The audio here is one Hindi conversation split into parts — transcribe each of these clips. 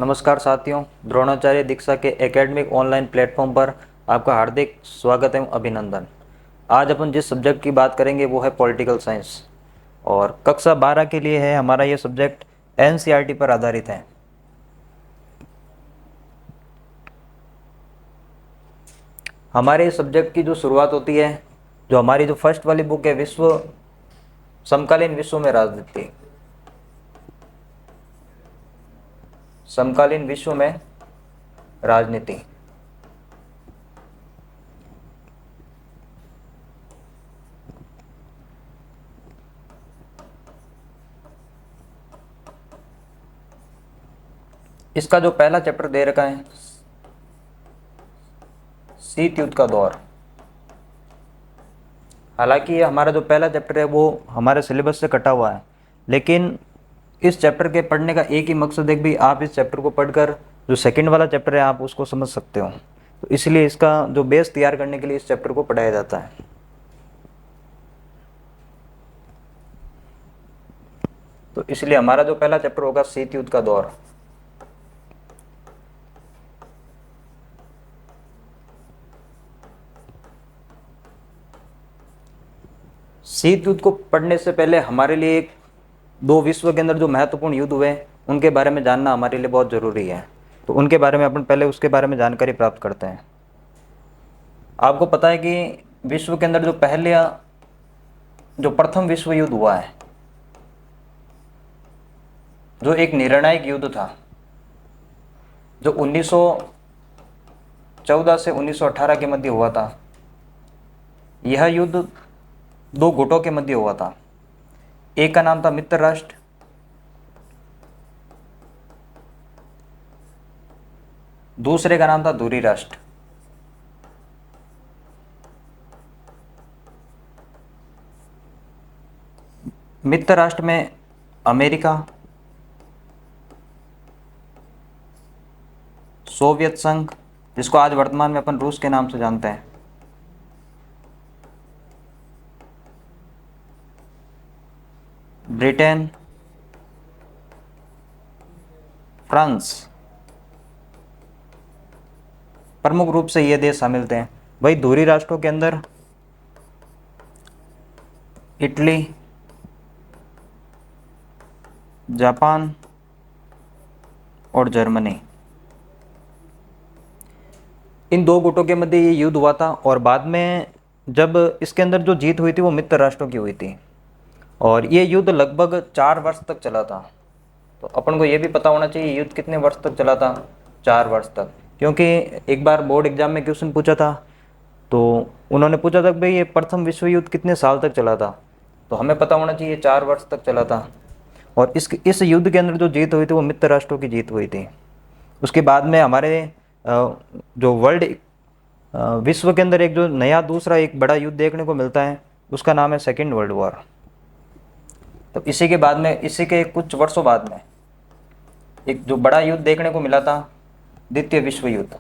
नमस्कार साथियों, द्रोणाचार्य दीक्षा के एकेडमिक ऑनलाइन प्लेटफॉर्म पर आपका हार्दिक स्वागत एवं अभिनंदन। आज अपन जिस सब्जेक्ट की बात करेंगे वो है पॉलिटिकल साइंस और कक्षा 12 के लिए है। हमारा ये सब्जेक्ट एनसीईआरटी पर आधारित है। हमारे इस सब्जेक्ट की जो शुरुआत होती है, जो हमारी जो फर्स्ट वाली बुक है, समकालीन विश्व में राजनीति। समकालीन विश्व में राजनीति। इसका जो पहला चैप्टर दे रखा है, शीत युद्ध का दौर। हालांकि ये हमारा जो पहला चैप्टर है वो हमारे सिलेबस से कटा हुआ है, लेकिन इस चैप्टर के पढ़ने का एक ही मकसद है कि भी आप इस चैप्टर को पढ़कर जो सेकंड वाला चैप्टर है आप उसको समझ सकते हो। तो इसलिए इसका जो बेस तैयार करने के लिए इस चैप्टर को पढ़ाया जाता है। तो इसलिए हमारा जो पहला चैप्टर होगा शीत युद्ध का दौर। शीत युद्ध को पढ़ने से पहले हमारे लिए दो विश्व के अंदर जो महत्वपूर्ण युद्ध हुए उनके बारे में जानना हमारे लिए बहुत ज़रूरी है। तो उनके बारे में अपन पहले उसके बारे में जानकारी प्राप्त करते हैं। आपको पता है कि विश्व के अंदर जो प्रथम विश्व युद्ध हुआ है, जो एक निर्णायक युद्ध था, जो 1914 से 1918 के मध्य हुआ था। यह युद्ध दो गुटों के मध्य हुआ था। एक का नाम था मित्र राष्ट्र, दूसरे का नाम था दूरी राष्ट्र। मित्र राष्ट्र में अमेरिका, सोवियत संघ, जिसको आज वर्तमान में अपन रूस के नाम से जानते हैं, ब्रिटेन, फ्रांस, प्रमुख रूप से ये देश शामिल थे। वही दूरी राष्ट्रों के अंदर इटली, जापान और जर्मनी, इन दो गुटों के मध्य ये युद्ध हुआ था। और बाद में जब इसके अंदर जो जीत हुई थी वो मित्र राष्ट्रों की हुई थी और ये युद्ध लगभग 4 वर्ष तक चला था। तो अपन को ये भी पता होना चाहिए युद्ध कितने वर्ष तक चला था, 4 वर्ष तक। क्योंकि एक बार बोर्ड एग्जाम में क्वेश्चन पूछा था, तो उन्होंने पूछा था कि भाई ये प्रथम विश्व युद्ध कितने साल तक चला था, तो हमें पता होना चाहिए 4 वर्ष तक चला था। और इस युद्ध के अंदर जो जीत हुई थी वो मित्र राष्ट्रों की जीत हुई थी। उसके बाद में हमारे जो विश्व के अंदर एक जो नया दूसरा एक बड़ा युद्ध देखने को मिलता है उसका नाम है सेकेंड वर्ल्ड वॉर। तो इसी के कुछ वर्षों बाद में एक जो बड़ा युद्ध देखने को मिला था, द्वितीय विश्व युद्ध,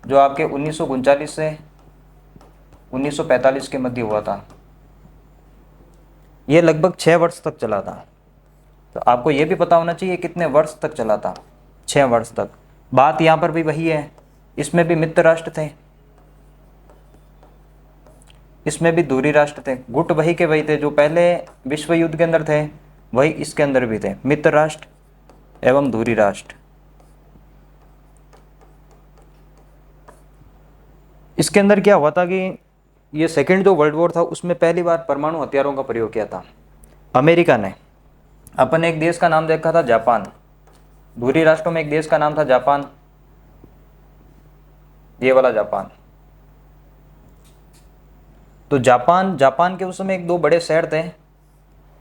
जो आपके 1939 से 1945 के मध्य हुआ था। ये लगभग 6 वर्ष तक चला था। तो आपको ये भी पता होना चाहिए कितने वर्ष तक चला था, 6 वर्ष तक। बात यहाँ पर भी वही है, इसमें भी मित्र राष्ट्र थे, इसमें भी दूरी राष्ट्र थे। गुट वही के वही थे जो पहले विश्व युद्ध के अंदर थे, वही इसके अंदर भी थे, मित्र राष्ट्र एवं दूरी राष्ट्र। इसके अंदर क्या हुआ था कि ये सेकेंड जो वर्ल्ड वॉर था उसमें पहली बार परमाणु हथियारों का प्रयोग किया था अमेरिका ने। अपन एक देश का नाम देखा था जापान, दूरी राष्ट्रों में एक देश का नाम था जापान, ये वाला जापान। तो जापान के उस समय एक दो बड़े शहर थे,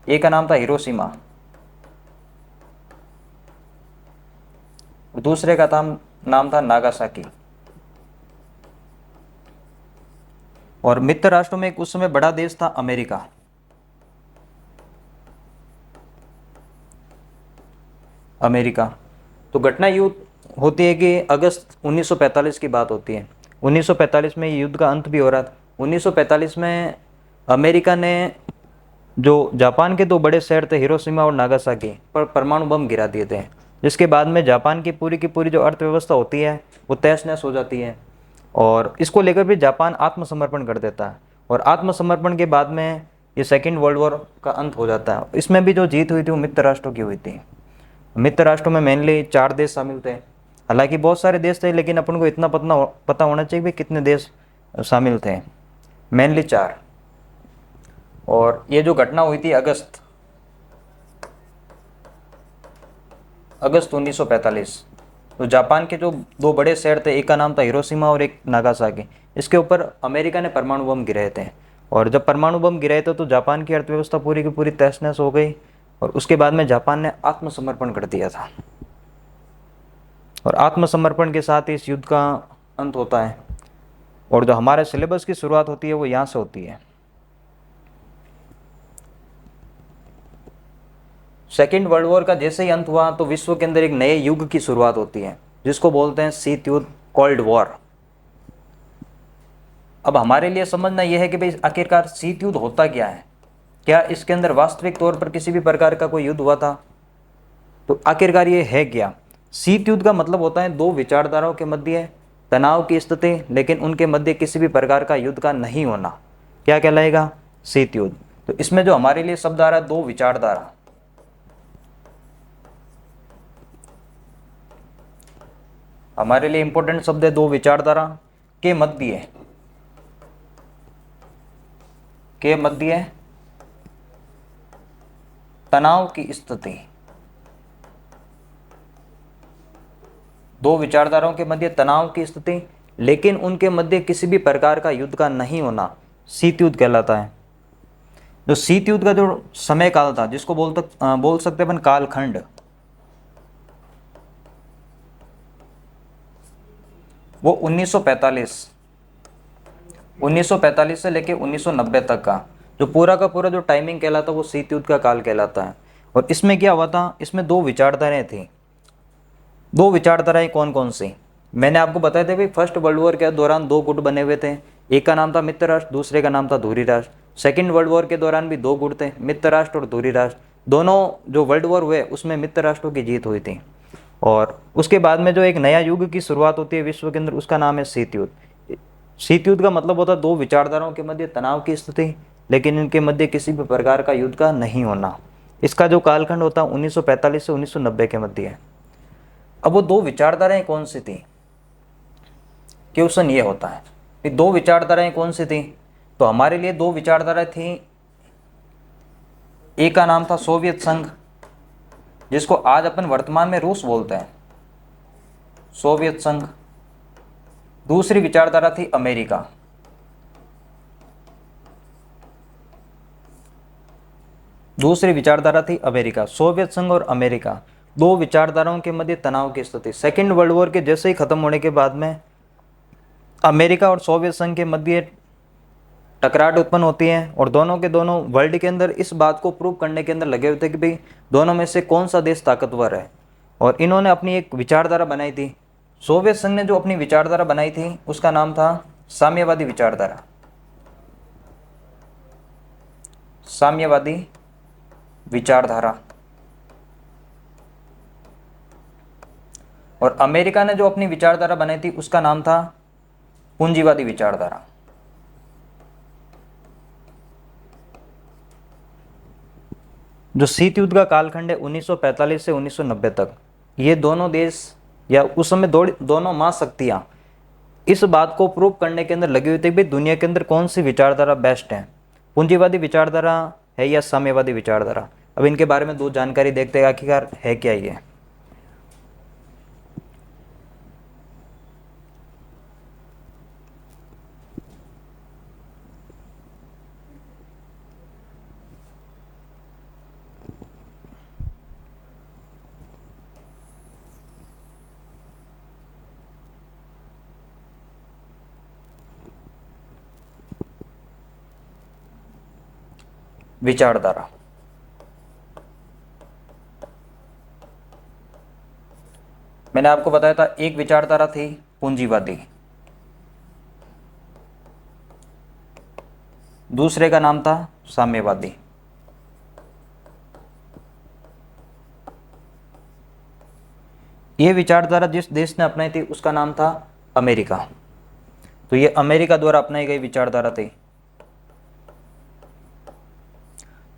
एक का नाम था हिरोशिमा, दूसरे का नाम था नागासाकी। और मित्र राष्ट्रों में एक उस समय बड़ा देश था अमेरिका। तो घटना युद्ध होती है कि अगस्त 1945 की बात होती है। 1945 में युद्ध का अंत भी हो रहा था। 1945 में अमेरिका ने जो जापान के दो बड़े शहर थे हिरोशिमा और नागासाकी पर परमाणु बम गिरा दिए थे, जिसके बाद में जापान की पूरी जो अर्थव्यवस्था होती है वो तहस नहस हो जाती है। और इसको लेकर भी जापान आत्मसमर्पण कर देता है, और आत्मसमर्पण के बाद में ये सेकेंड वर्ल्ड वॉर का अंत हो जाता है। इसमें भी जो जीत हुई थी वो मित्र राष्ट्रों की हुई थी। मित्र राष्ट्रों में मेनली 4 देश शामिल थे, हालांकि बहुत सारे देश थे, लेकिन अपन को इतना पता होना चाहिए कि कितने देश शामिल थे। मेनली 4। और ये जो घटना हुई थी अगस्त 1945। तो जापान के जो दो बड़े शहर थे, एक का नाम था हिरोशिमा और एक नागासाकी, इसके ऊपर अमेरिका ने परमाणु बम गिराए थे। और जब परमाणु बम गिराए थे तो जापान की अर्थव्यवस्था पूरी की पूरी तहस नहस हो गई, और उसके बाद में जापान ने आत्मसमर्पण कर दिया था। और आत्मसमर्पण के साथ इस युद्ध का अंत होता है। और जो हमारे सिलेबस की शुरुआत होती है वो यहाँ से होती है। सेकेंड वर्ल्ड वॉर का जैसे ही अंत हुआ तो विश्व के अंदर एक नए युग की शुरुआत होती है, जिसको बोलते हैं शीत युद्ध, कोल्ड वॉर। अब हमारे लिए समझना यह है कि भाई आखिरकार शीत युद्ध होता क्या है, क्या इसके अंदर वास्तविक तौर पर किसी भी प्रकार का कोई युद्ध हुआ था, तो आखिरकार ये है क्या। शीत युद्ध का मतलब होता है दो विचारधाराओं के मध्य तनाव की स्थिति, लेकिन उनके मध्य किसी भी प्रकार का युद्ध का नहीं होना, क्या कहलाएगा, शीत युद्ध। तो इसमें जो हमारे लिए शब्द आ रहा है दो विचारधारा, हमारे लिए इंपॉर्टेंट शब्द है दो विचारधारा के मध्य तनाव की स्थिति। दो विचारधाराओं के मध्य तनाव की स्थिति, लेकिन उनके मध्य किसी भी प्रकार का युद्ध का नहीं होना, शीत युद्ध कहलाता है। जो शीत युद्ध का जो समय काल था, जिसको बोल सकते अपन कालखंड, वो 1945 से लेके 1990 तक का जो पूरा का पूरा जो टाइमिंग कहलाता है वो शीत युद्ध का काल कहलाता है। और इसमें क्या हुआ था, इसमें दो विचारधाराएं थी। दो विचारधाराएं कौन कौन सी, मैंने आपको बताया था भाई फर्स्ट वर्ल्ड वॉर के दौरान दो गुट बने हुए थे, एक का नाम था मित्र राष्ट्र, दूसरे का नाम था धुरी राष्ट्र। सेकेंड वर्ल्ड वॉर के दौरान भी दो गुट थे, मित्र राष्ट्र और धुरी राष्ट्र। दोनों जो वर्ल्ड वॉर हुए उसमें मित्र राष्ट्रों की जीत हुई थी। और उसके बाद में जो एक नया युग की शुरुआत होती है विश्व के अंदर, उसका नाम है शीत युद्ध। शीत युद्ध का मतलब होता है दो विचारधाराओं के मध्य तनाव की स्थिति, लेकिन इनके मध्य किसी भी प्रकार का युद्ध का नहीं होना। इसका जो कालखंड होता है 1945 से 1990 के मध्य है। अब वो दो विचारधाराएं कौन सी थी, क्वेश्चन ये होता है कि दो विचारधाराएं कौन सी थी। तो हमारे लिए दो विचारधाराएं थी, एक का नाम था सोवियत संघ, जिसको आज अपन वर्तमान में रूस बोलते हैं, सोवियत संघ। दूसरी विचारधारा थी अमेरिका। सोवियत संघ और अमेरिका, दो विचारधाराओं के मध्य तनाव की स्थिति। सेकेंड वर्ल्ड वॉर के जैसे ही खत्म होने के बाद में अमेरिका और सोवियत संघ के मध्य टकराहट उत्पन्न होती है, और दोनों के दोनों वर्ल्ड के अंदर इस बात को प्रूव करने के अंदर लगे हुए थे कि भाई दोनों में से कौन सा देश ताकतवर है। और इन्होंने अपनी एक विचारधारा बनाई थी। सोवियत संघ ने जो अपनी विचारधारा बनाई थी उसका नाम था साम्यवादी विचारधारा, साम्यवादी विचारधारा। और अमेरिका ने जो अपनी विचारधारा बनाई थी उसका नाम था पूंजीवादी विचारधारा। जो शीत युद्ध का कालखंड है 1945 से 1990 तक, ये दोनों देश या उस समय दोनों महाशक्तियां इस बात को प्रूव करने के अंदर लगी हुई थी कि दुनिया के अंदर कौन सी विचारधारा बेस्ट है, पूंजीवादी विचारधारा है या साम्यवादी विचारधारा। अब इनके बारे में दो जानकारी देखते हैं आखिरकार है क्या ये। विचारधारा, मैंने आपको बताया था एक विचारधारा थी पूंजीवादी, दूसरे का नाम था साम्यवादी। ये विचारधारा जिस देश ने अपनाई थी उसका नाम था अमेरिका। तो ये अमेरिका द्वारा अपनाई गई विचारधारा थी।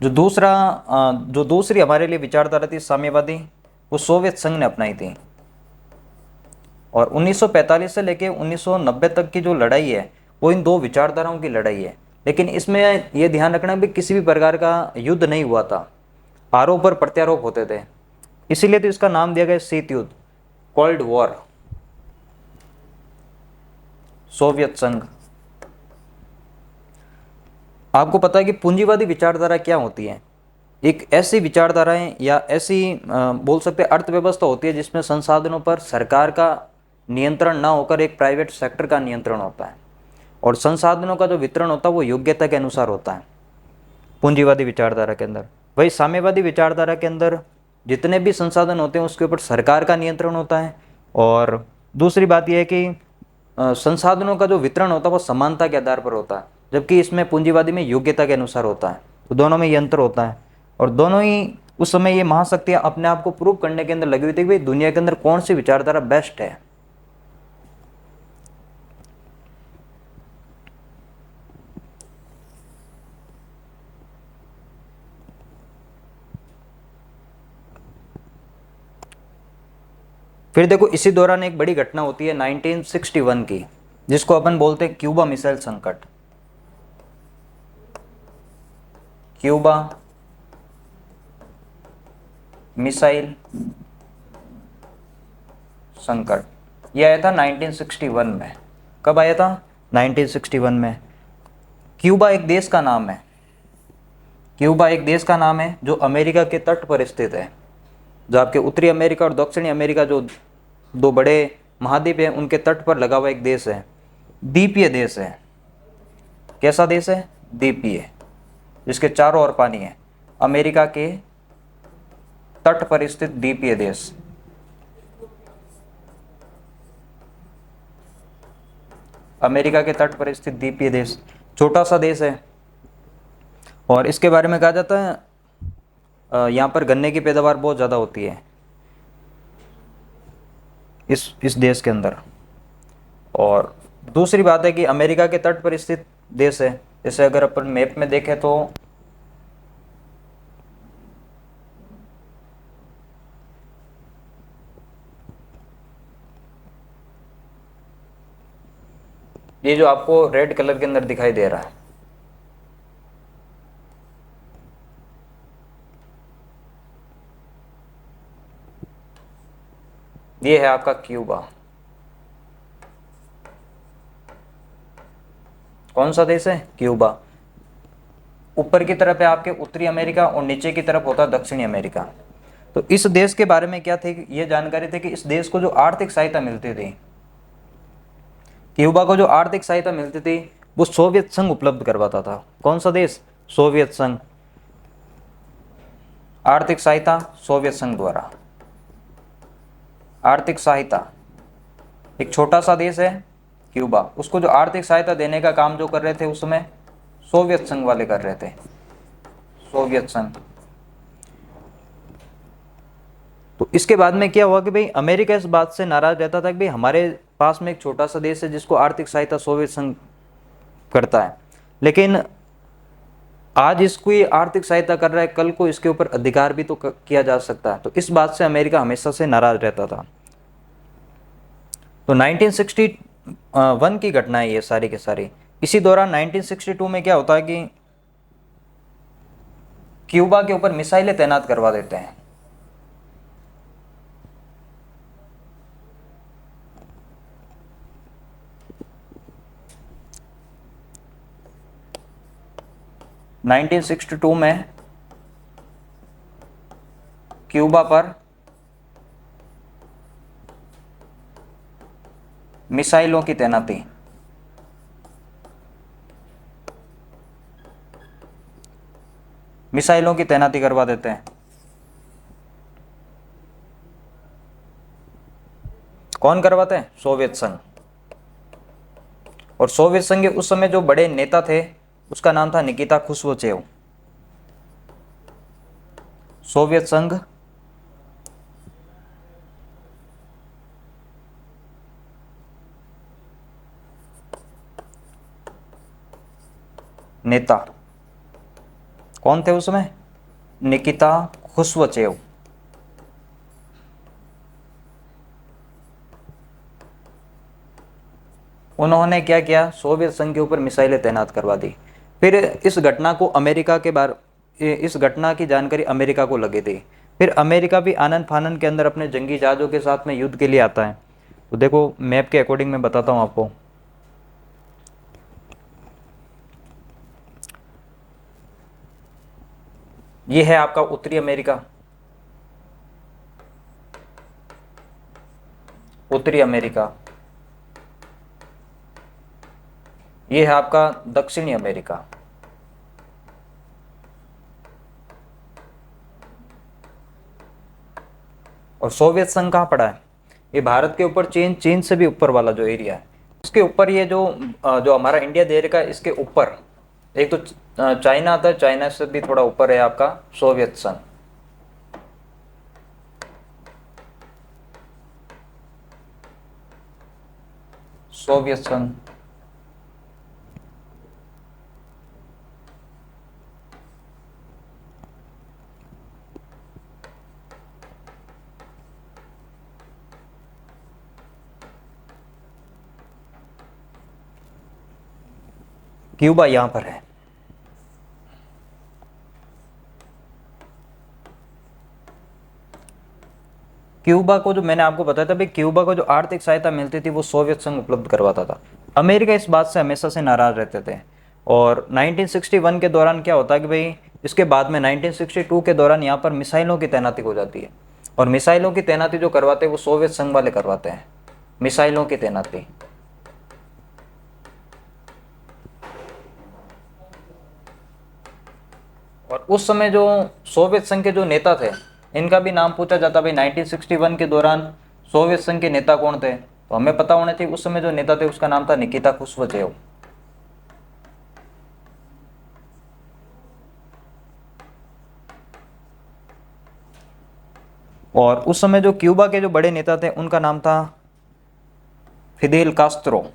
जो दूसरी हमारे लिए विचारधारा थी साम्यवादी, वो सोवियत संघ ने अपनाई थी। और 1945 से लेके 1990 तक की जो लड़ाई है वो इन दो विचारधाराओं की लड़ाई है। लेकिन इसमें यह ध्यान रखना भी किसी भी प्रकार का युद्ध नहीं हुआ था, आरोप और प्रत्यारोप होते थे। इसीलिए तो इसका नाम दिया गया शीत युद्ध, कोल्ड वॉर। सोवियत संघ। आपको पता है कि पूंजीवादी विचारधारा क्या होती है? एक ऐसी विचारधाराएं या ऐसी बोल सकते हैं अर्थव्यवस्था होती है जिसमें संसाधनों पर सरकार का नियंत्रण ना होकर एक प्राइवेट सेक्टर का नियंत्रण होता है, और संसाधनों का जो वितरण होता है वो योग्यता के अनुसार होता है पूंजीवादी विचारधारा के अंदर। वही साम्यवादी विचारधारा के अंदर जितने भी संसाधन होते हैं उसके ऊपर सरकार का नियंत्रण होता है, और दूसरी बात यह है कि संसाधनों का जो वितरण होता है वो समानता के आधार पर होता है, जबकि इसमें पूंजीवादी में योग्यता के अनुसार होता है। तो दोनों में ये अंतर होता है, और दोनों ही उस समय ये महाशक्तियाँ अपने आप को प्रूव करने के अंदर लगी हुई थी कि भाई दुनिया के अंदर कौन सी विचारधारा बेस्ट है। फिर देखो इसी दौरान एक बड़ी घटना होती है 1961 की, जिसको अपन बोलते हैं क्यूबा मिसाइल संकट। क्यूबा मिसाइल संकट यह आया था 1961 में। कब आया था? 1961 में। क्यूबा एक देश का नाम है। क्यूबा एक देश का नाम है जो अमेरिका के तट पर स्थित है। जो आपके उत्तरी अमेरिका और दक्षिणी अमेरिका जो दो बड़े महाद्वीप हैं उनके तट पर लगा हुआ एक देश है। द्वीपीय देश है। कैसा देश है? द्वीपीय, जिसके चारों ओर पानी है। अमेरिका के तट पर स्थित द्वीपीय देश। अमेरिका के तट पर स्थित द्वीपीय देश, छोटा सा देश है। और इसके बारे में कहा जाता है यहाँ पर गन्ने की पैदावार बहुत ज़्यादा होती है इस देश के अंदर। और दूसरी बात है कि अमेरिका के तट पर स्थित देश है। जैसे अगर अपन मैप में देखें तो ये जो आपको रेड कलर के अंदर दिखाई दे रहा है, ये है आपका क्यूबा। कौन सा देश है? क्यूबा। ऊपर की तरफ है आपके उत्तरी अमेरिका और नीचे की तरफ होता है दक्षिणी अमेरिका। तो इस देश के बारे में क्या थी? ये जानकारी थी कि इस देश को जो आर्थिक सहायता मिलती थी, क्यूबा को जो आर्थिक सहायता मिलती थी वो सोवियत संघ उपलब्ध करवाता था। कौन सा देश? सोवियत संघ। आर्थिक सहायता सोवियत संघ द्वारा। आर्थिक सहायता, एक छोटा सा देश है क्यूबा, उसको जो आर्थिक सहायता देने का काम जो कर रहे थे उस समय सोवियत संघ वाले कर रहे थे। सोवियत संघ। तो इसके बाद में क्या हुआ कि भाई अमेरिका इस बात से नाराज रहता था कि भाई हमारे पास में एक छोटा सा देश है जिसको आर्थिक सहायता सोवियत संघ करता है, लेकिन आज इसको ये आर्थिक सहायता कर रहा है, कल को इसके ऊपर अधिकार भी तो किया जा सकता है। तो इस बात से अमेरिका हमेशा से नाराज रहता था। तो 1961 की घटना है ये सारी की सारी। इसी दौरान 1962 में क्या होता है कि क्यूबा के ऊपर मिसाइलें तैनात करवा देते हैं। नाइनटीन 1962 में क्यूबा पर मिसाइलों की तैनाती। मिसाइलों की तैनाती करवा देते हैं। कौन करवाते हैं? सोवियत संघ। और सोवियत संघ के उस समय जो बड़े नेता थे उसका नाम था निकिता खुश्वचेव। सोवियत संघ नेता कौन थे उसमें? निकिता खुश्वचेव। उन्होंने क्या किया? सोवियत संघ के ऊपर मिसाइलें तैनात करवा दी। फिर इस घटना को अमेरिका के बारे इस घटना की जानकारी अमेरिका को लगी थी। फिर अमेरिका भी आनन फानन के अंदर अपने जंगी जहाज़ों के साथ में युद्ध के लिए आता है। तो देखो मैप के अकॉर्डिंग मैं बताता हूँ आपको। ये है आपका उत्तरी अमेरिका, उत्तरी अमेरिका। ये है आपका दक्षिणी अमेरिका। और सोवियत संघ कहाँ पड़ा है? ये भारत के ऊपर, चीन से भी ऊपर वाला जो एरिया है इसके ऊपर, ये जो जो हमारा इंडिया दे रखा है इसके ऊपर एक तो चाइना आता है, चाइना से भी थोड़ा ऊपर है आपका सोवियत संघ। सोवियत संघ क्यूबा यहां पर है। क्यूबा को जो मैंने आपको बताया था भाई, क्यूबा को जो आर्थिक सहायता मिलती थी वो सोवियत संघ उपलब्ध करवाता था। अमेरिका इस बात से हमेशा से नाराज रहते थे। और 1961 के दौरान क्या होता है कि भाई इसके बाद में 1962 के दौरान यहाँ पर मिसाइलों की तैनाती हो जाती है। और मिसाइलों की तैनाती जो करवाते हैं वो सोवियत संघ वाले करवाते हैं, मिसाइलों की तैनाती। और उस समय जो सोवियत संघ के जो नेता थे इनका भी नाम पूछा जाता भाई 1961 के दौरान सोवियत संघ के नेता कौन थे, तो हमें पता होना चाहिए उस समय जो नेता थे उसका नाम था निकिता खुश्वचेव। और उस समय जो क्यूबा के जो बड़े नेता थे उनका नाम था फिदेल कास्त्रो।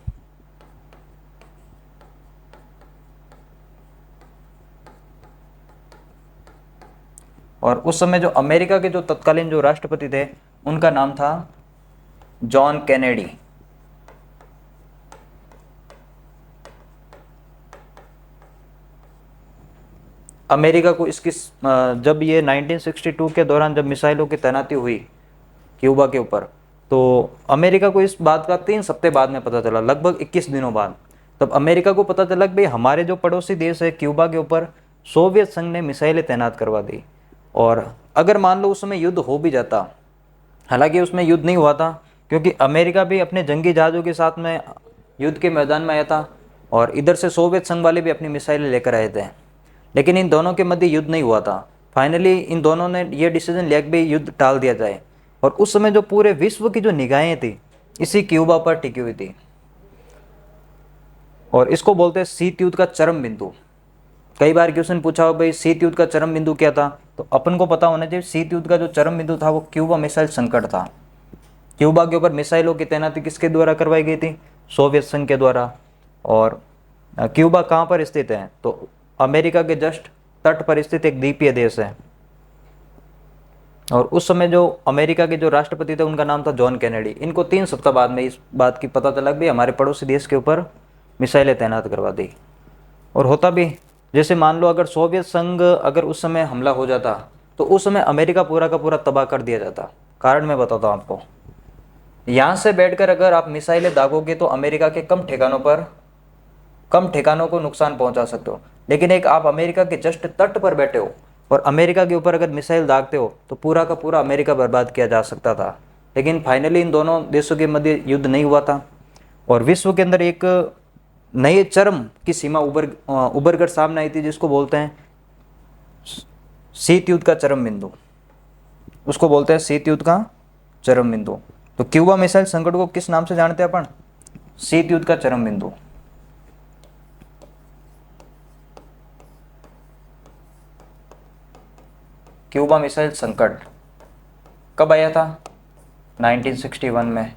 और उस समय जो अमेरिका के जो तत्कालीन जो राष्ट्रपति थे उनका नाम था जॉन कैनेडी। अमेरिका को इसकी जब ये 1962 के दौरान जब मिसाइलों की तैनाती हुई क्यूबा के ऊपर, तो अमेरिका को इस बात का 3 हफ्ते बाद में पता चला, लगभग 21 दिनों बाद। तब अमेरिका को पता चला कि भाई हमारे जो पड़ोसी देश है क्यूबा के ऊपर सोवियत संघ ने मिसाइलें तैनात करवा दी। और अगर मान लो उस समय युद्ध हो भी जाता, हालांकि उसमें युद्ध नहीं हुआ था क्योंकि अमेरिका भी अपने जंगी जहाज़ों के साथ में युद्ध के मैदान में आया था और इधर से सोवियत संघ वाले भी अपनी मिसाइलें लेकर आए थे। लेकिन इन दोनों के मध्य युद्ध नहीं हुआ था। फाइनली इन दोनों ने ये डिसीजन लिया कि भाई युद्ध टाल दिया जाए। और उस समय जो पूरे विश्व की जो निगाहें थी इसी क्यूबा पर टिकी हुई थी। और इसको बोलते हैं शीत युद्ध का चरम बिंदु। कई बार क्वेश्चन पूछा हो भाई शीत युद्ध का चरम बिंदु क्या था, तो अपन को पता होना चाहिए शीत युद्ध का जो चरम बिंदु था वो क्यूबा मिसाइल संकट था। क्यूबा के ऊपर मिसाइलों की तैनाती किसके द्वारा करवाई गई थी? सोवियत संघ के द्वारा। और क्यूबा कहाँ पर स्थित है? तो अमेरिका के जस्ट तट पर स्थित एक द्वीपीय देश है। और उस समय जो अमेरिका के जो राष्ट्रपति थे उनका नाम था जॉन कैनेडी। इनको 3 सप्ताह बाद में इस बात की पता चला कि हमारे पड़ोसी देश के ऊपर मिसाइलें तैनात करवा दी। और होता भी, जैसे मान लो अगर सोवियत संघ अगर उस समय हमला हो जाता तो उस समय अमेरिका पूरा का पूरा तबाह कर दिया जाता। कारण मैं बताता हूँ आपको। यहाँ से बैठकर अगर आप मिसाइलें दागोगे तो अमेरिका के कम ठिकानों को नुकसान पहुंचा सकते हो। लेकिन एक आप अमेरिका के जस्ट तट पर बैठे हो और अमेरिका के ऊपर अगर मिसाइल दागते हो तो पूरा का पूरा अमेरिका बर्बाद किया जा सकता था। लेकिन फाइनली इन दोनों देशों के मध्य युद्ध नहीं हुआ था और विश्व के अंदर एक नए चरम की सीमा उभर कर सामने आई थी, जिसको बोलते हैं शीत युद्ध का चरम बिंदु। उसको बोलते हैं शीत युद्ध का चरम बिंदु। तो क्यूबा मिसाइल संकट को किस नाम से जानते हैं अपन? शीत युद्ध का चरम बिंदु। क्यूबा मिसाइल संकट कब आया था? 1961 में।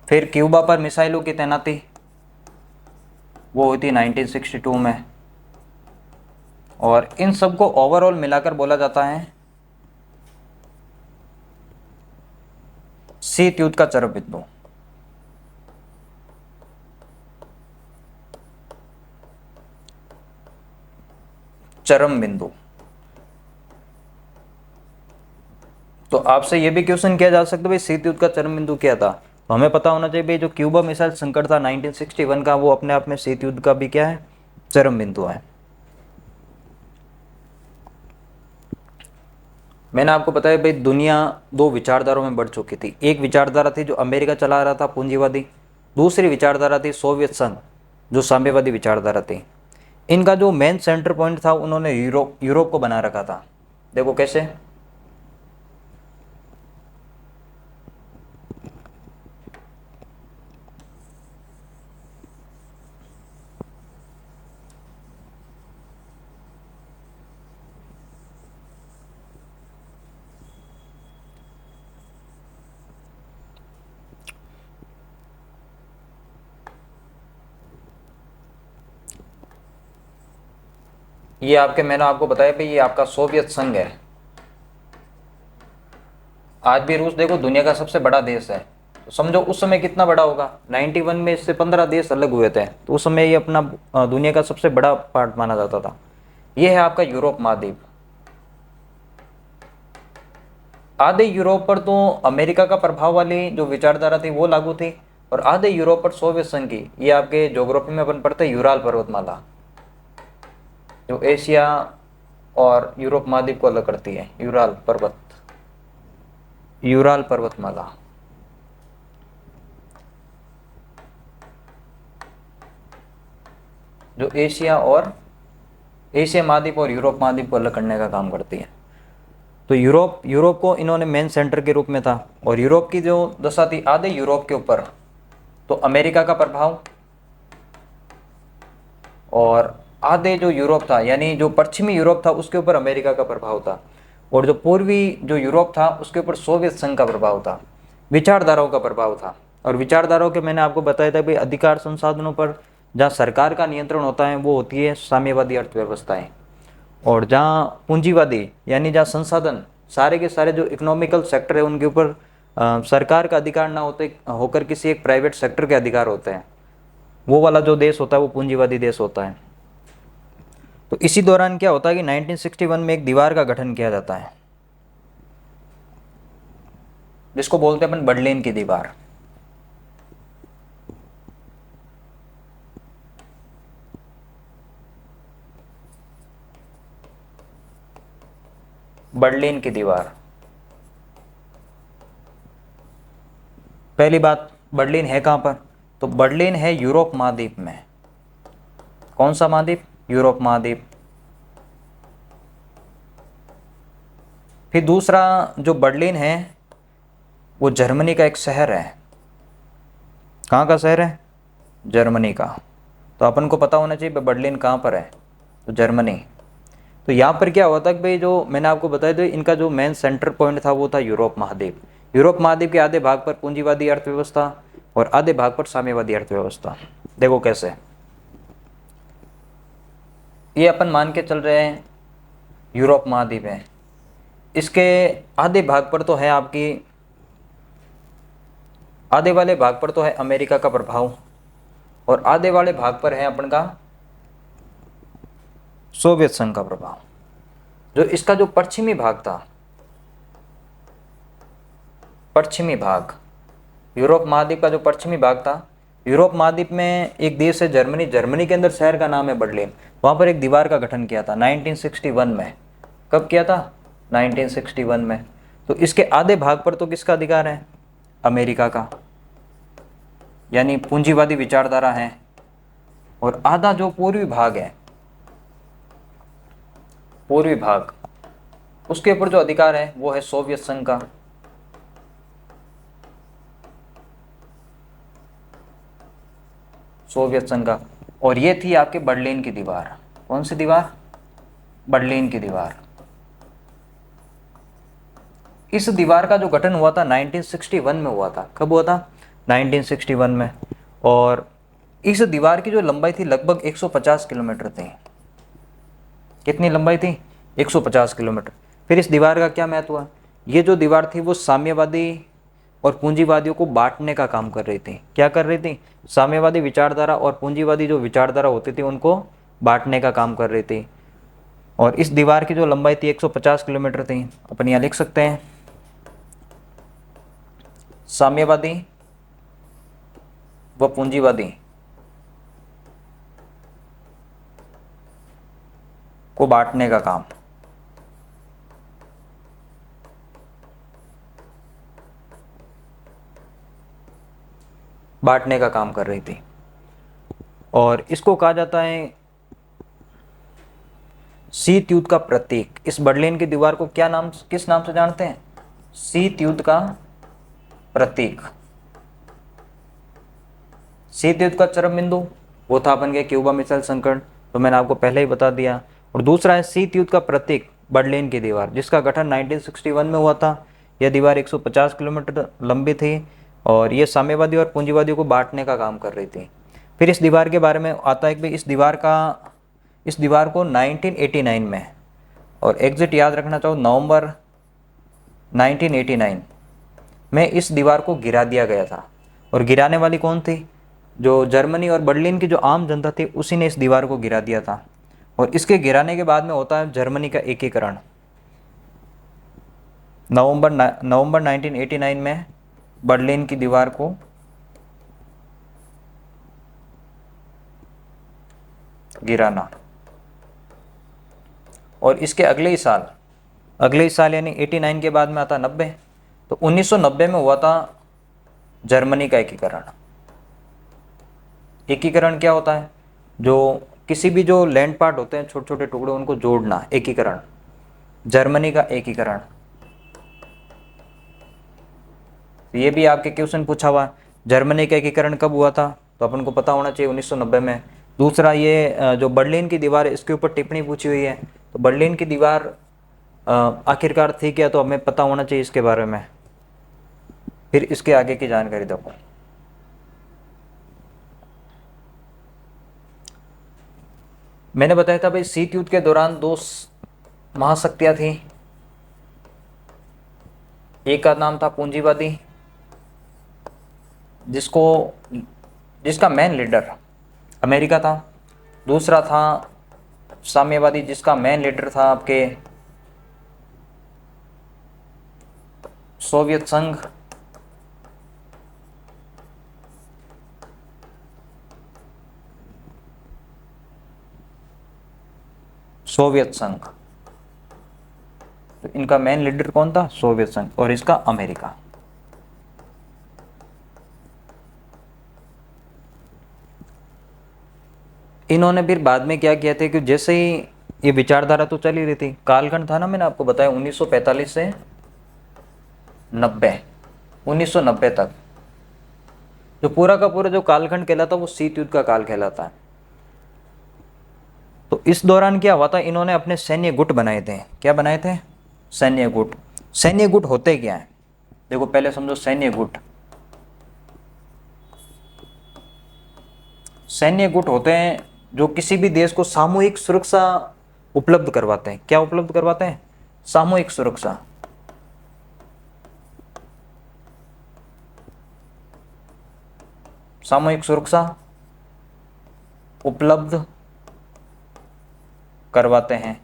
फिर क्यूबा पर मिसाइलों की तैनाती वो हुई थी 1962 में। और इन सब को ओवरऑल मिलाकर बोला जाता है शीत युद्ध का चरम बिंदु। चरम बिंदु। तो आपसे ये भी क्वेश्चन किया जा सकता है भाई शीत युद्ध का चरम बिंदु क्या था, तो हमें पता होना चाहिए भाई जो क्यूबा मिसाइल संकट था 1961 का, वो अपने आप में शीत युद्ध का भी क्या है, चरम बिंदु है। मैंने आपको बताया भाई दुनिया दो विचारधाराओं में बढ़ चुकी थी। एक विचारधारा थी जो अमेरिका चला रहा था पूंजीवादी, दूसरी विचारधारा थी सोवियत संघ जो साम्यवादी विचारधारा थी। इनका जो मेन सेंटर पॉइंट था उन्होंने यूरोप यूरोप को बना रखा था। देखो कैसे, ये आपके मैंने आपको बताया भाई ये आपका सोवियत संघ है। आज भी रूस देखो दुनिया का सबसे बड़ा देश है, तो समझो उस समय कितना बड़ा होगा। 91 में इससे 15 देश अलग हुए थे, तो उस समय ये अपना दुनिया का सबसे बड़ा पार्ट माना जाता था। ये है आपका यूरोप महाद्वीप। आधे यूरोप पर तो अमेरिका का प्रभाव वाली जो विचारधारा थी वो लागू थी, और आधे यूरोप पर सोवियत संघ की। ये आपके ज्योग्राफी में अपन पढ़ते हैं यूराल पर्वतमाला, जो एशिया और यूरोप महाद्वीप को अलग करती है। यूराल पर्वतमाला। जो एशिया महाद्वीप और यूरोप महाद्वीप को अलग करने का काम करती है। तो यूरोप को इन्होंने मेन सेंटर के रूप में था, और यूरोप की जो दशा थी आधे यूरोप के ऊपर तो अमेरिका का प्रभाव, और आधे जो यूरोप था यानी जो पश्चिमी यूरोप था उसके ऊपर अमेरिका का प्रभाव था, और जो पूर्वी जो यूरोप था उसके ऊपर सोवियत संघ का प्रभाव था, विचारधाराओं का प्रभाव था। और विचारधाराओं के मैंने आपको बताया था भाई अधिकार संसाधनों पर जहाँ सरकार का नियंत्रण होता है वो होती है साम्यवादी अर्थव्यवस्थाएं, और जहाँ पूंजीवादी यानी जहाँ संसाधन सारे के सारे जो इकोनॉमिकल सेक्टर है उनके ऊपर सरकार का अधिकार ना होते होकर किसी एक प्राइवेट सेक्टर के अधिकार होते हैं, वो वाला जो देश होता है वो पूंजीवादी देश होता है। तो इसी दौरान क्या होता है कि 1961 में एक दीवार का गठन किया जाता है जिसको बोलते हैं अपन बर्लिन की दीवार। बर्लिन की दीवार। पहली बात, बर्लिन है कहाँ पर, तो बर्लिन है यूरोप महाद्वीप में। कौन सा महाद्वीप, यूरोप महाद्वीप। फिर दूसरा जो बर्लिन है वो जर्मनी का एक शहर है। कहाँ का शहर है, जर्मनी का। तो अपन को पता होना चाहिए बर्लिन कहाँ पर है, तो जर्मनी। तो यहाँ पर क्या हुआ था कि भाई जो मैंने आपको बताया था इनका जो मेन सेंटर पॉइंट था वो था यूरोप महाद्वीप। यूरोप महाद्वीप के आधे भाग पर पूंजीवादी अर्थव्यवस्था और आधे भाग पर साम्यवादी अर्थव्यवस्था। देखो कैसे, ये अपन मान के चल रहे हैं यूरोप महाद्वीप है, इसके आधे भाग पर तो है आपकी, आधे वाले भाग पर तो है अमेरिका का प्रभाव, और आधे वाले भाग पर है अपन का सोवियत संघ का प्रभाव। जो इसका जो पश्चिमी भाग था, पश्चिमी भाग यूरोप महाद्वीप का जो पश्चिमी भाग था, यूरोप महाद्वीप में एक देश है जर्मनी, जर्मनी के अंदर शहर का नाम है बर्लिन। वहाँ पर एक दीवार का गठन किया था 1961 में। कब किया था, 1961 में। तो इसके आधे भाग पर तो किसका अधिकार है, अमेरिका का, यानी पूंजीवादी विचारधारा है, और आधा जो पूर्वी भाग है, पूर्वी भाग, उसके ऊपर जो अधिकार है वो है सोवियत संघ का। सोवियत संघ का। और ये थी आपके बर्लिन की दीवार। कौन सी दीवार, बर्लिन की दीवार। इस दीवार का जो गठन हुआ था 1961 में हुआ था। कब हुआ था, 1961 में। और इस दीवार की जो लंबाई थी लगभग 150 किलोमीटर थी। कितनी लंबाई थी? 150 किलोमीटर। फिर इस दीवार का क्या महत्व हुआ? ये जो दीवार थी वो साम्यवादी और पूंजीवादियों को बांटने का काम कर रही थी। क्या कर रही थी? साम्यवादी विचारधारा और पूंजीवादी जो विचारधारा होती थी उनको बांटने का काम कर रही थी। और इस दीवार की जो लंबाई थी 150 किलोमीटर थी। अपन यहाँ लिख सकते हैं साम्यवादी व पूंजीवादी को बांटने का काम। बांटने का काम कर रही थी। और इसको कहा जाता है शीत युद्ध का प्रतीक। इस बर्लिन की दीवार को क्या नाम, किस नाम से जानते हैं? शीत युद्ध का प्रतीक। शीत युद्ध का चरम बिंदु वो था अपन के क्यूबा मिसाइल संकट, तो मैंने आपको पहले ही बता दिया। और दूसरा है शीत युद्ध का प्रतीक बर्लिन की दीवार, जिसका गठन 1961 में हुआ था। यह दीवार 150 किलोमीटर लंबी थी और ये साम्यवादी और पूंजीवादियों को बांटने का काम कर रही थी। फिर इस दीवार के बारे में आता है कि इस दीवार को 1989 में, और एग्जिट याद रखना चाहो, नवंबर 1989 में इस दीवार को गिरा दिया गया था। और गिराने वाली कौन थी? जो जर्मनी और बर्लिन की जो आम जनता थी उसी ने इस दीवार को गिरा दिया था। और इसके गिराने के बाद में होता है जर्मनी का एकीकरण। नवंबर 1989 में बर्लिन की दीवार को गिराना। और इसके अगले ही साल यानी 89 के बाद में आता 90। तो 1990 में हुआ था जर्मनी का एकीकरण। एकीकरण क्या होता है? जो किसी भी जो लैंड पार्ट होते हैं, छोटे छोटे टुकड़े, उनको जोड़ना, एकीकरण। जर्मनी का एकीकरण। ये भी आपके क्वेश्चन पूछा हुआ, जर्मनी का एकीकरण कब हुआ था? तो अपन को पता होना चाहिए 1990 में। दूसरा ये जो बर्लिन की दीवार है इसके ऊपर टिप्पणी पूछी हुई है, तो बर्लिन की दीवार आखिरकार थी क्या, तो हमें पता होना चाहिए इसके बारे में। फिर इसके आगे की जानकारी देखो। मैंने बताया था भाई शीत युद्ध के दौरान दो महाशक्तियां थी। एक का नाम था पूंजीवादी, जिसका मेन लीडर अमेरिका था। दूसरा था साम्यवादी, जिसका मेन लीडर था आपके सोवियत संघ। सोवियत संघ, तो इनका मेन लीडर कौन था? सोवियत संघ। और इसका अमेरिका। इन्होंने फिर बाद में क्या किया था कि जैसे ही ये विचारधारा तो चली रही थी, कालखंड था ना, मैंने आपको बताया 1945 से 1990 तक, जो पूरा का पूरा जो कालखंड कहलाता वो शीत युद्ध का काल कहलाता है। तो इस दौरान क्या हुआ था, इन्होंने अपने सैन्य गुट बनाए थे। क्या बनाए थे? सैन्य गुट। सैन्य गुट होते क्या है? देखो पहले समझो सैन्य गुट। सैन्य गुट होते हैं जो किसी भी देश को सामूहिक सुरक्षा उपलब्ध करवाते हैं। क्या उपलब्ध करवाते हैं? सामूहिक सुरक्षा। सामूहिक सुरक्षा उपलब्ध करवाते हैं।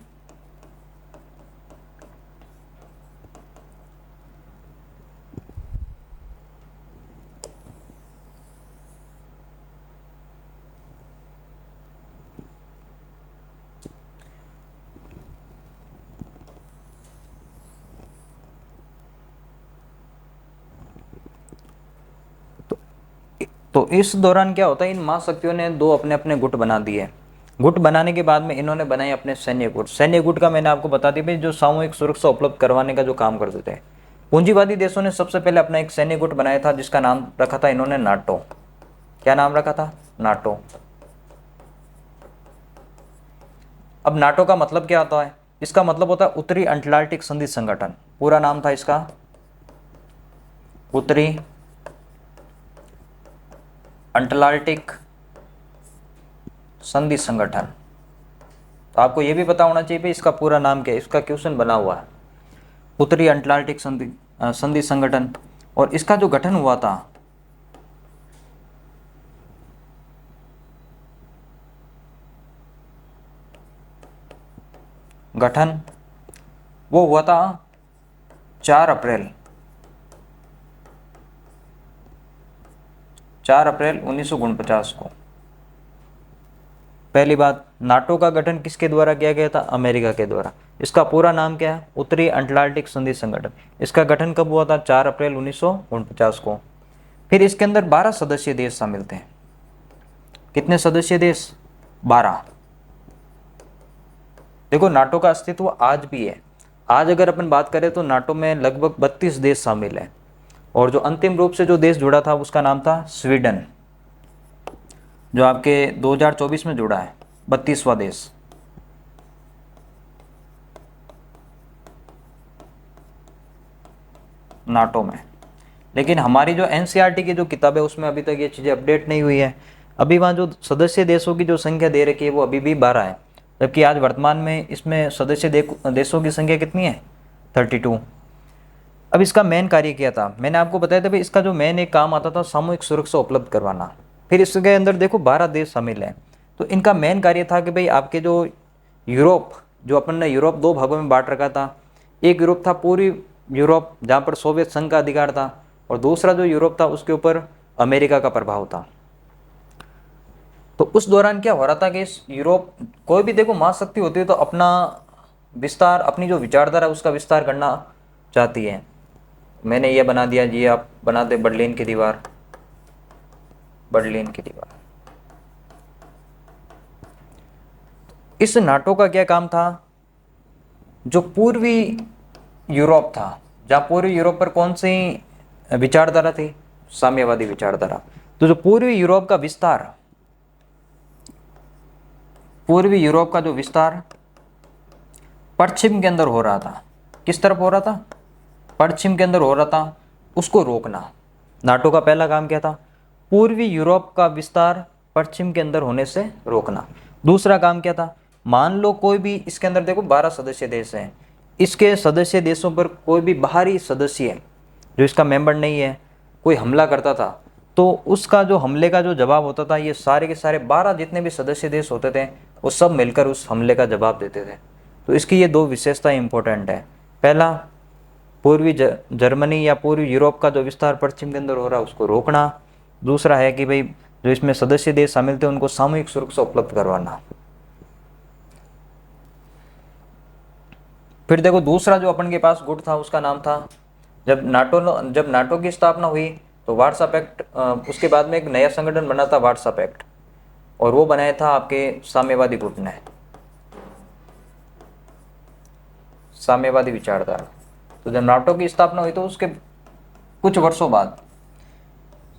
तो इस दौरान क्या होता है, इन महाशक्तियों ने दो अपने अपने गुट बना दिए। गुट बनाने के बाद में इन्होंने बनाए अपने सैन्य गुट। सैन्य गुट का मैंने आपको बता दी भाई, जो सामूहिक सुरक्षा उपलब्ध करवाने का जो काम करते थे। पूंजीवादी देशों ने सबसे पहले अपना एक सैन्य गुट बनाया था, जिसका नाम रखा था इन्होंने नाटो। क्या नाम रखा था? नाटो। अब नाटो का मतलब क्या होता है? इसका मतलब होता है उत्तरी अटलांटिक संधि संगठन। पूरा नाम था इसका उत्तरी अटलांटिक संधि संगठन। तो आपको ये भी पता होना चाहिए भाई इसका पूरा नाम क्या है, इसका क्वेश्चन बना हुआ है, उत्तरी अटलांटिक संधि संगठन। और इसका जो गठन हुआ था, गठन वो हुआ था 4 अप्रैल 1949 को। पहली बात, नाटो का गठन किसके द्वारा किया गया था? अमेरिका के द्वारा। इसका पूरा नाम क्या है? उत्तरी अटलांटिक संधि संगठन। इसका गठन कब हुआ था? 4 अप्रैल 1949 को। फिर इसके अंदर 12 सदस्यीय देश शामिल थे। कितने सदस्यीय देश? 12। देखो नाटो का अस्तित्व आज भी है। आज अगर अपन बात करें तो नाटो में लगभग 32 देश शामिल हैं। और जो अंतिम रूप से जो देश जुड़ा था उसका नाम था स्वीडन, जो आपके 2024 में जुड़ा है, 32वां देश। नाटो में। लेकिन हमारी जो एनसीईआरटी की जो किताब है उसमें अभी तक ये चीज़ें अपडेट नहीं हुई है। अभी वहाँ जो सदस्य देशों की जो संख्या दे रखी है वो अभी भी 12 है, जबकि आज वर्तमान में इसमें सदस्य देशों की संख्या कितनी है? 32। अब इसका मेन कार्य क्या था? मैंने आपको बताया था भाई इसका जो मेन एक काम आता था सामूहिक सुरक्षा उपलब्ध करवाना। फिर इसके अंदर देखो 12 देश शामिल हैं। तो इनका मेन कार्य था कि भाई आपके जो यूरोप, जो अपन ने यूरोप 2 भागों में बांट रखा था। एक यूरोप था पूरी यूरोप जहाँ पर सोवियत संघ का अधिकार था, और दूसरा जो यूरोप था उसके ऊपर अमेरिका का प्रभाव था। तो उस दौरान क्या हो रहा था कि इस यूरोप, कोई भी देखो महाशक्ति होती है तो अपना विस्तार, अपनी जो विचारधारा उसका विस्तार करना चाहती है। मैंने ये बना दिया जी, आप बना दे बर्लिन की दीवार, बर्लिन की दीवार। इस नाटो का क्या काम था? जो पूर्वी यूरोप था, जहाँ पूर्वी यूरोप पर कौन सी विचारधारा थी? साम्यवादी विचारधारा। तो जो पूर्वी यूरोप का विस्तार, पूर्वी यूरोप का जो विस्तार पश्चिम के अंदर हो रहा था, किस तरफ हो रहा था? पश्चिम के अंदर हो रहा था, उसको रोकना। नाटो का पहला काम क्या था? पूर्वी यूरोप का विस्तार पश्चिम के अंदर होने से रोकना। दूसरा काम क्या था? मान लो कोई भी, इसके अंदर देखो 12 सदस्य देश हैं, इसके सदस्य देशों पर कोई भी बाहरी सदस्य जो इसका मेंबर नहीं है कोई हमला करता था, तो उसका जो हमले का जो जवाब होता था, ये सारे के सारे 12 जितने भी सदस्य देश होते थे वो सब मिलकर उस हमले का जवाब देते थे। तो इसकी ये 2 विशेषताएं इंपॉर्टेंट है। पहला, पूर्वी जर्मनी या पूर्वी यूरोप का जो विस्तार पश्चिम के अंदर हो रहा है उसको रोकना। दूसरा है कि भाई जो इसमें सदस्य देश शामिल थे उनको सामूहिक सुरक्षा उपलब्ध करवाना। फिर देखो दूसरा जो अपन के पास गुट था उसका नाम था, जब नाटो की स्थापना हुई तो वार्सा पैक्ट, उसके बाद में एक नया संगठन बना था वार्सा पैक्ट, और वो बनाया था आपके साम्यवादी गुट ने, साम्यवादी विचारधारा। तो जब नाटो की स्थापना हुई तो उसके कुछ वर्षों बाद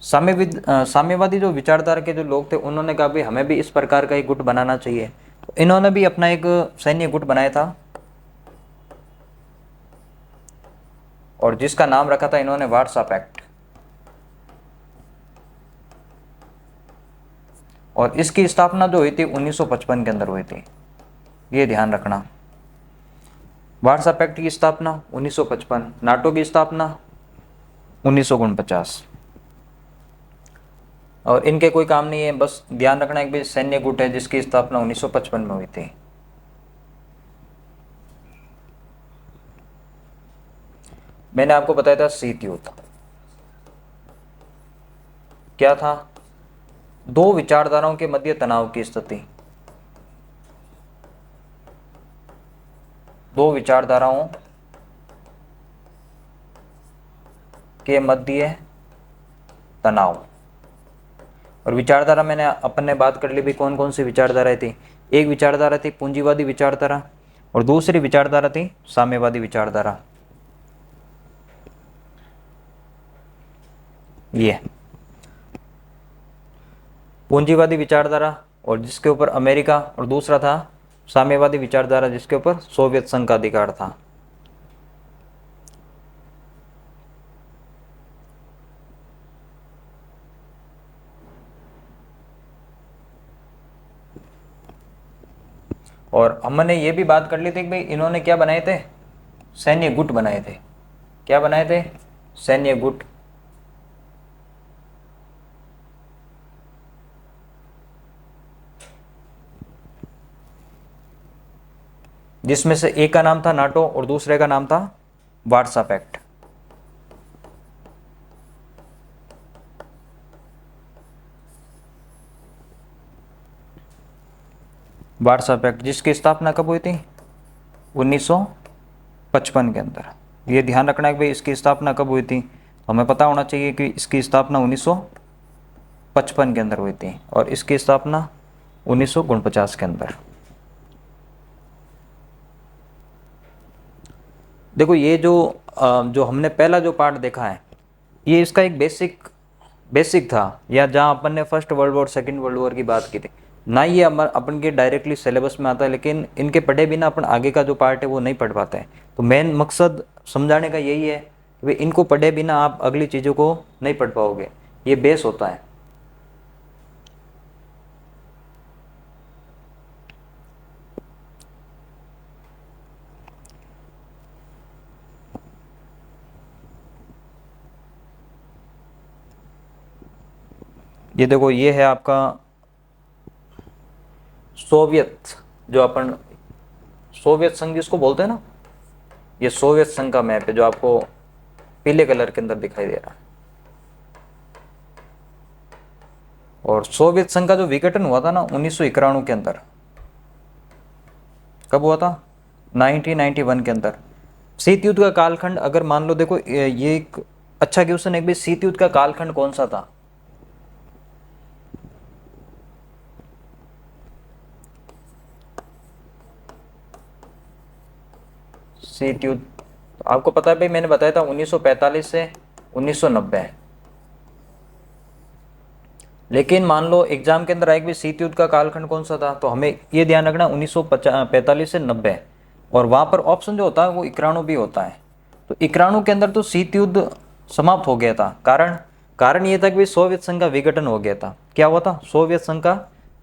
साम्यवादी जो विचारधारा के जो लोग थे उन्होंने कहा भाई हमें भी इस प्रकार का एक गुट बनाना चाहिए। तो इन्होंने भी अपना एक सैन्य गुट बनाया था, और जिसका नाम रखा था इन्होंने वार्सा पैक्ट। और इसकी स्थापना जो हुई थी 1955 के अंदर हुई थी, ये ध्यान रखना। वार्सा पैक्ट की स्थापना 1955, नाटो की स्थापना 1949। और इनके कोई काम नहीं है, बस ध्यान रखना एक भी सैन्य गुट है जिसकी स्थापना 1955 में हुई थी। मैंने आपको बताया था शीत युद्ध क्या था? 2 विचारधाराओं के मध्य तनाव की स्थिति, 2 विचारधाराओं के मध्य तनाव। और विचारधारा मैंने अपन ने बात कर ली भी कौन कौन सी विचारधाराएं थी। एक विचारधारा थी पूंजीवादी विचारधारा, और दूसरी विचारधारा थी साम्यवादी विचारधारा। ये पूंजीवादी विचारधारा और जिसके ऊपर अमेरिका, और दूसरा था साम्यवादी विचारधारा जिसके ऊपर सोवियत संघ का अधिकार था। और हमने ये भी बात कर ली थी कि भाई इन्होंने क्या बनाए थे, सैन्य गुट बनाए थे। क्या बनाए थे, सैन्य गुट। जिसमें से एक का नाम था नाटो और दूसरे का नाम था वार्सा पैक्ट। वार्सा पैक्ट जिसकी स्थापना कब हुई थी, 1955 के अंदर। ये ध्यान रखना है कि भाई इसकी स्थापना कब हुई थी, हमें पता होना चाहिए कि इसकी स्थापना 1955 के अंदर हुई थी और इसकी स्थापना 1949 के अंदर। देखो ये जो हमने पहला जो पार्ट देखा है, ये इसका एक बेसिक था, या जहाँ अपन ने first world war second world war की बात की थी ना, ये अपन के डायरेक्टली सिलेबस में आता है, लेकिन इनके पढ़े बिना अपन आगे का जो पार्ट है वो नहीं पढ़ पाते हैं। तो मेन मकसद समझाने का यही है कि भाई इनको पढ़े बिना आप अगली चीज़ों को नहीं पढ़ पाओगे, ये बेस होता है। ये देखो ये है आपका सोवियत, जो अपन सोवियत संघ जिसको बोलते हैं ना, ये सोवियत संघ का मैप है जो आपको पीले कलर के अंदर दिखाई दे रहा है। और सोवियत संघ का जो विघटन हुआ था ना 1991 के अंदर, कब हुआ था, 1991 के अंदर। शीत युद्ध का कालखंड अगर मान लो, देखो ये एक अच्छा क्वेश्चन है, भाई शीत युद्ध का कालखंड कौन सा था। शीत युद्ध तो आपको पता है भाई, मैंने बताया था 1945 से 1990। लेकिन मान लो एग्जाम के अंदर आएगी भी शीत युद्ध का कालखंड कौन सा था, तो हमें ये ध्यान रखना 1945 से 90। और वहां पर ऑप्शन जो होता है वो 91 भी होता है। तो 91 के अंदर तो शीत युद्ध समाप्त हो गया था। कारण ये था कि सोवियत संघ का विघटन हो गया था। क्या हुआ था, सोवियत संघ का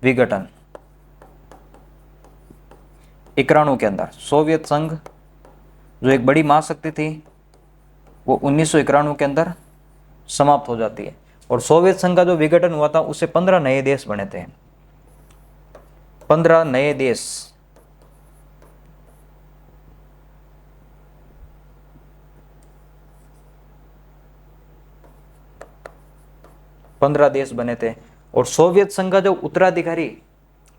विघटन 91 के अंदर। सोवियत संघ जो एक बड़ी महाशक्ति थी वो 1991 के अंदर समाप्त हो जाती है। और सोवियत संघ का जो विघटन हुआ था उससे 15 नए देश बने थे, 15 नए देश। पंद्रह देश बने थे। और सोवियत संघ का जो उत्तराधिकारी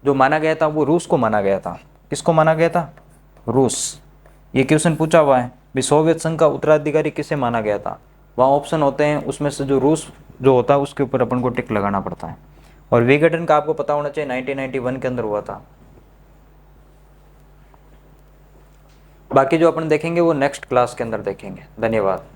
जो माना गया था वो रूस को माना गया था। किसको माना गया था, रूस। ये क्वेश्चन पूछा हुआ है भी सोवियत संघ का उत्तराधिकारी किसे माना गया था। वहाँ ऑप्शन होते हैं, उसमें से जो रूस जो होता है उसके ऊपर अपन को टिक लगाना पड़ता है। और विघटन का आपको पता होना चाहिए 1991 के अंदर हुआ था। बाकी जो अपन देखेंगे वो नेक्स्ट क्लास के अंदर देखेंगे। धन्यवाद।